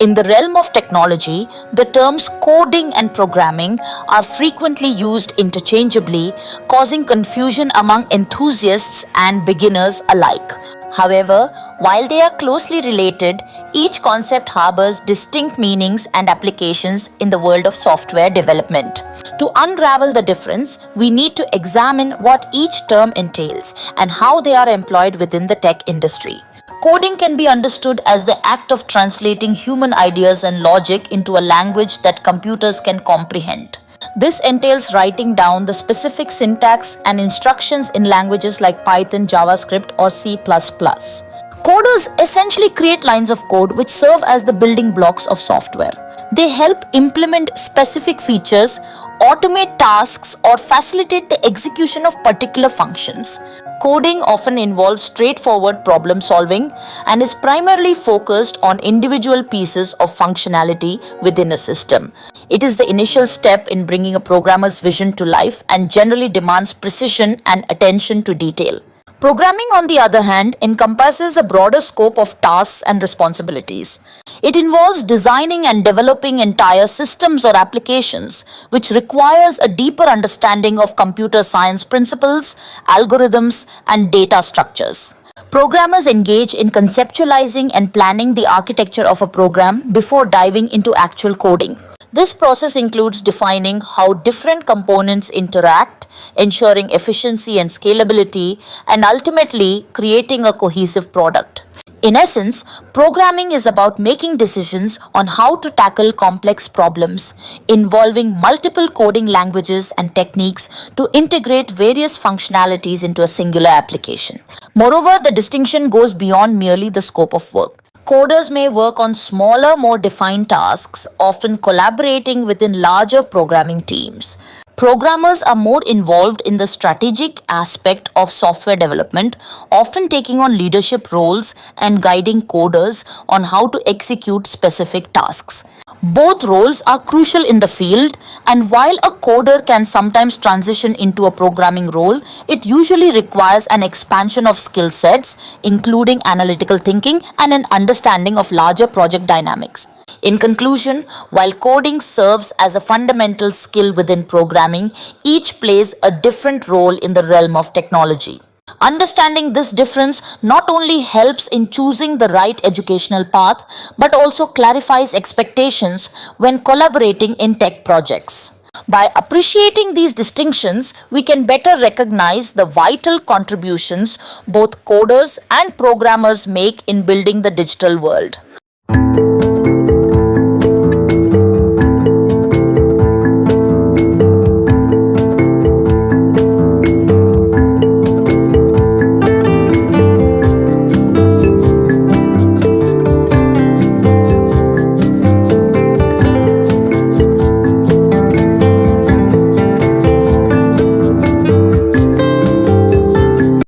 In the realm of technology, the terms coding and programming are frequently used interchangeably, causing confusion among enthusiasts and beginners alike. However, while they are closely related, each concept harbors distinct meanings and applications in the world of software development. To unravel the difference, we need to examine what each term entails and how they are employed within the tech industry. Coding can be understood as the act of translating human ideas and logic into a language that computers can comprehend. This entails writing down the specific syntax and instructions in languages like Python, JavaScript, or C++. Coders essentially create lines of code which serve as the building blocks of software. They help implement specific features, automate tasks, or facilitate the execution of particular functions. Coding often involves straightforward problem solving and is primarily focused on individual pieces of functionality within a system. It is the initial step in bringing a programmer's vision to life and generally demands precision and attention to detail. Programming, on the other hand, encompasses a broader scope of tasks and responsibilities. It involves designing and developing entire systems or applications, which requires a deeper understanding of computer science principles, algorithms, and data structures. Programmers engage in conceptualizing and planning the architecture of a program before diving into actual coding. This process includes defining how different components interact, ensuring efficiency and scalability, and ultimately creating a cohesive product. In essence, programming is about making decisions on how to tackle complex problems, involving multiple coding languages and techniques to integrate various functionalities into a singular application. Moreover, the distinction goes beyond merely the scope of work. Coders may work on smaller, more defined tasks, often collaborating within larger programming teams. Programmers are more involved in the strategic aspect of software development, often taking on leadership roles and guiding coders on how to execute specific tasks. Both roles are crucial in the field, and while a coder can sometimes transition into a programming role, it usually requires an expansion of skill sets, including analytical thinking and an understanding of larger project dynamics. In conclusion, while coding serves as a fundamental skill within programming, each plays a different role in the realm of technology. Understanding this difference not only helps in choosing the right educational path, but also clarifies expectations when collaborating in tech projects. By appreciating these distinctions, we can better recognize the vital contributions both coders and programmers make in building the digital world.